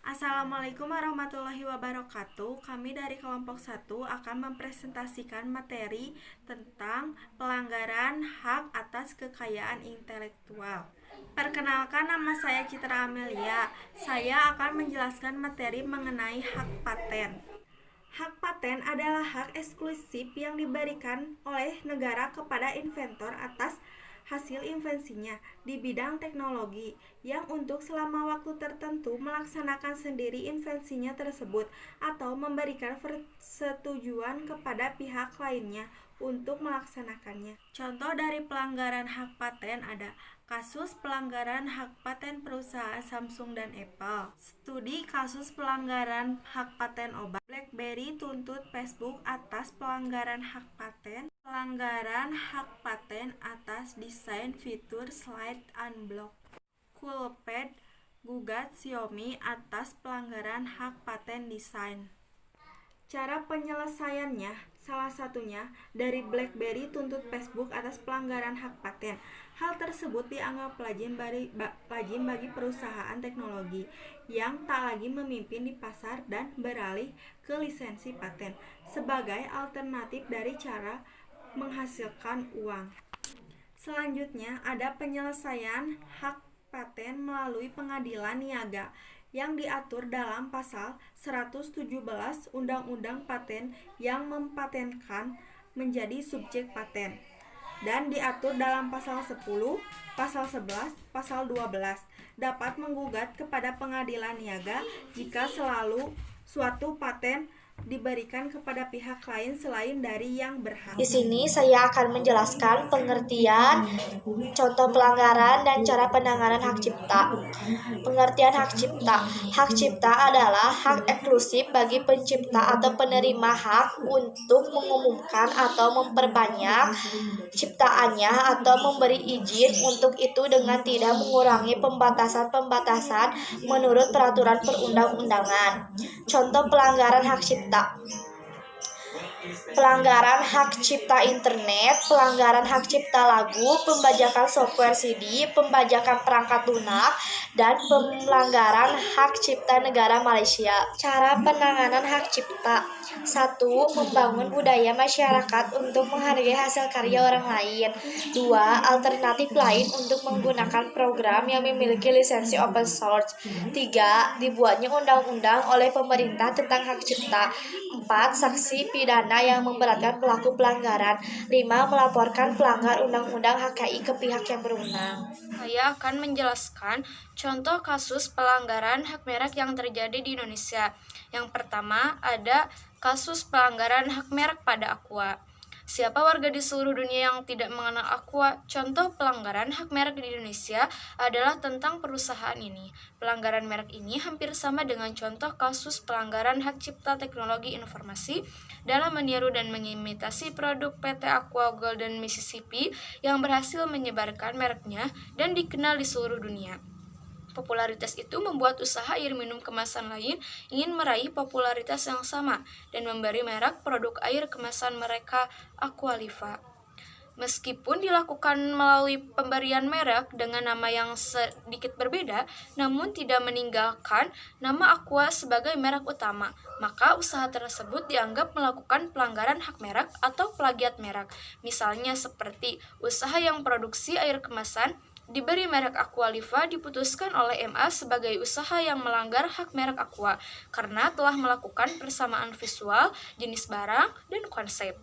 Assalamualaikum warahmatullahi wabarakatuh. Kami dari kelompok 1 akan mempresentasikan materi tentang pelanggaran hak atas kekayaan intelektual. Perkenalkan, nama saya Citra Amelia. Saya akan menjelaskan materi mengenai hak paten. Hak paten adalah hak eksklusif yang diberikan oleh negara kepada inventor atas hasil invensinya di bidang teknologi yang untuk selama waktu tertentu melaksanakan sendiri invensinya tersebut atau memberikan persetujuan kepada pihak lainnya untuk melaksanakannya. Contoh dari pelanggaran hak paten ada kasus pelanggaran hak paten perusahaan Samsung dan Apple. Studi kasus pelanggaran hak paten obat. BlackBerry tuntut Facebook atas pelanggaran hak paten. Pelanggaran hak paten atas desain fitur slide unblock. Coolpad gugat Xiaomi atas pelanggaran hak paten desain. Cara penyelesaiannya, salah satunya dari BlackBerry tuntut Facebook atas pelanggaran hak paten. Hal tersebut dianggap lazim bagi perusahaan teknologi yang tak lagi memimpin di pasar dan beralih ke lisensi paten sebagai alternatif dari cara menghasilkan uang. Selanjutnya ada penyelesaian hak paten melalui pengadilan niaga yang diatur dalam pasal 117 Undang-Undang Paten yang mempatenkan menjadi subjek paten dan diatur dalam pasal 10, pasal 11, pasal 12 dapat menggugat kepada pengadilan niaga jika selalu suatu paten diberikan kepada pihak lain selain dari yang berhak. Di sini saya akan menjelaskan pengertian, contoh pelanggaran, dan cara penanganan hak cipta. Pengertian hak cipta. Hak cipta adalah hak eksklusif bagi pencipta atau penerima hak untuk mengumumkan atau memperbanyak ciptaannya atau memberi izin untuk itu dengan tidak mengurangi pembatasan-pembatasan menurut peraturan perundang-undangan. Contoh pelanggaran hak cipta: pelanggaran hak cipta internet, pelanggaran hak cipta lagu, pembajakan software CD, pembajakan perangkat lunak, dan pelanggaran hak cipta negara Malaysia. Cara penanganan hak cipta: 1. Membangun budaya masyarakat untuk menghargai hasil karya orang lain. 2. Alternatif lain untuk menggunakan program yang memiliki lisensi open source. 3. Dibuatnya undang-undang oleh pemerintah tentang hak cipta. 4. Sanksi pidana yang memberatkan pelaku pelanggaran. 5. Melaporkan pelanggar undang-undang HKI ke pihak yang berwenang. Saya akan menjelaskan contoh kasus pelanggaran hak merek yang terjadi di Indonesia. Yang pertama, ada kasus pelanggaran hak merek pada Aqua. Siapa warga di seluruh dunia yang tidak mengenal Aqua? Contoh pelanggaran hak merek di Indonesia adalah tentang perusahaan ini. Pelanggaran merek ini hampir sama dengan contoh kasus pelanggaran hak cipta teknologi informasi dalam meniru dan mengimitasi produk PT Aqua Golden Mississippi yang berhasil menyebarkan mereknya dan dikenal di seluruh dunia. Popularitas itu membuat usaha air minum kemasan lain ingin meraih popularitas yang sama dan memberi merek produk air kemasan mereka Aqualiva. Meskipun dilakukan melalui pemberian merek dengan nama yang sedikit berbeda, namun tidak meninggalkan nama Aqua sebagai merek utama, maka usaha tersebut dianggap melakukan pelanggaran hak merek atau plagiat merek. Misalnya seperti usaha yang produksi air kemasan diberi merek Aqualiva diputuskan oleh MA sebagai usaha yang melanggar hak merek Aqua karena telah melakukan persamaan visual, jenis barang, dan konsep.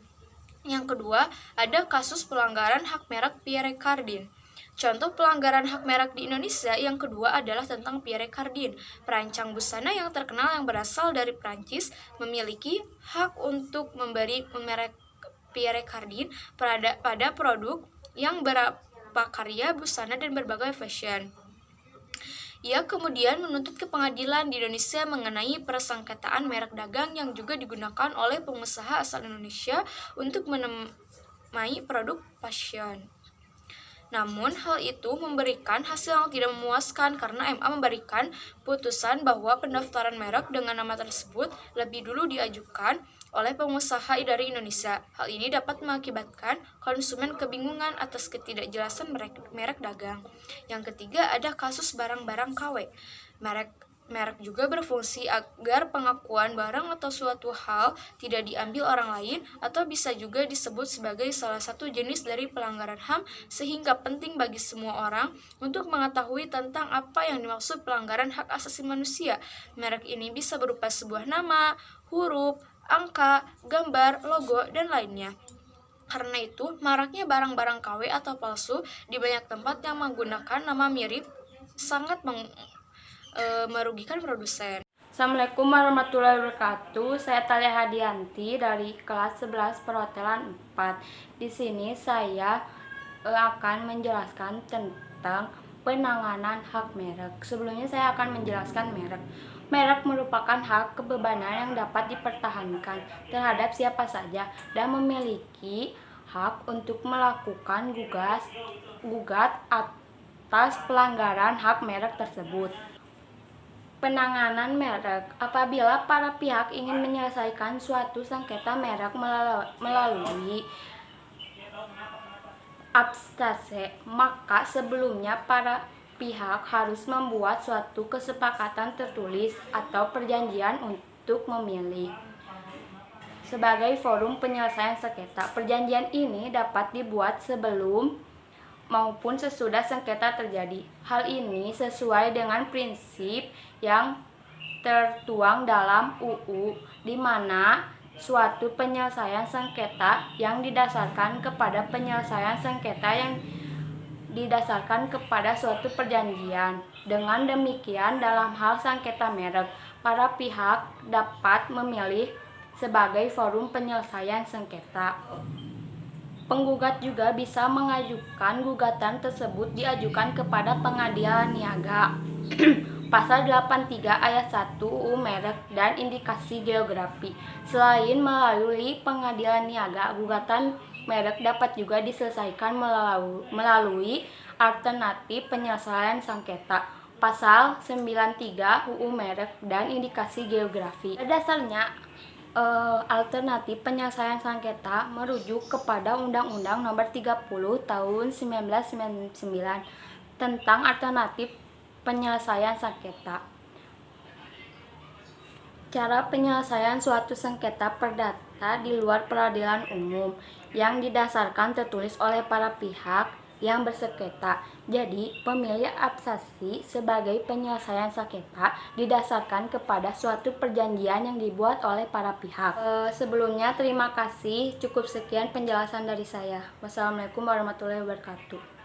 Yang kedua, ada kasus pelanggaran hak merek Pierre Cardin. Contoh pelanggaran hak merek di Indonesia yang kedua adalah tentang Pierre Cardin. Perancang busana yang terkenal yang berasal dari Prancis memiliki hak untuk memberi merek Pierre Cardin pada produk yang karya busana dan berbagai fashion. Ia kemudian menuntut ke pengadilan di Indonesia mengenai persengketaan merek dagang yang juga digunakan oleh pengusaha asal Indonesia untuk menamai produk fashion. Namun, hal itu memberikan hasil yang tidak memuaskan karena MA memberikan putusan bahwa pendaftaran merek dengan nama tersebut lebih dulu diajukan oleh pengusaha dari Indonesia. Hal ini dapat mengakibatkan konsumen kebingungan atas ketidakjelasan merek dagang. Yang ketiga, ada kasus barang-barang KW. Merek merek juga berfungsi agar pengakuan barang atau suatu hal tidak diambil orang lain atau bisa juga disebut sebagai salah satu jenis dari pelanggaran HAM, sehingga penting bagi semua orang untuk mengetahui tentang apa yang dimaksud pelanggaran hak asasi manusia. Merek ini bisa berupa sebuah nama, huruf, angka, gambar, logo, dan lainnya. Karena itu, maraknya barang-barang KW atau palsu di banyak tempat yang menggunakan nama mirip sangat merugikan produsen. Assalamualaikum warahmatullahi wabarakatuh. Saya Talia Hadianti dari kelas 11 perhotelan 4. Di sini saya akan menjelaskan tentang penanganan hak merek. Sebelumnya saya akan menjelaskan merek. Merek merupakan hak kebebanan yang dapat dipertahankan terhadap siapa saja dan memiliki hak untuk melakukan gugat atas pelanggaran hak merek tersebut. Penanganan merek. Apabila para pihak ingin menyelesaikan suatu sengketa merek melalui abstase, maka sebelumnya para pihak harus membuat suatu kesepakatan tertulis atau perjanjian untuk memilih sebagai forum penyelesaian sengketa. Perjanjian ini dapat dibuat sebelum maupun sesudah sengketa terjadi. Hal ini sesuai dengan prinsip yang tertuang dalam UU, di mana suatu penyelesaian sengketa yang didasarkan kepada penyelesaian sengketa yang didasarkan kepada suatu perjanjian. Dengan demikian, dalam hal sengketa merek, para pihak dapat memilih sebagai forum penyelesaian sengketa. Penggugat juga bisa mengajukan gugatan tersebut diajukan kepada pengadilan niaga. Pasal 83 ayat 1 UU Merek dan Indikasi Geografi. Selain melalui pengadilan niaga, gugatan merek dapat juga diselesaikan melalui alternatif penyelesaian sengketa. Pasal 93 UU Merek dan Indikasi Geografi. Pada dasarnya, alternatif penyelesaian sengketa merujuk kepada Undang-Undang Nomor 30 Tahun 1999 tentang alternatif penyelesaian sengketa. Cara penyelesaian suatu sengketa perdata di luar peradilan umum yang didasarkan tertulis oleh para pihak yang bersengketa. Jadi, pemilih abstasi sebagai penyelesaian sengketa didasarkan kepada suatu perjanjian yang dibuat oleh para pihak. Sebelumnya, terima kasih. Cukup sekian penjelasan dari saya. Wassalamualaikum warahmatullahi wabarakatuh.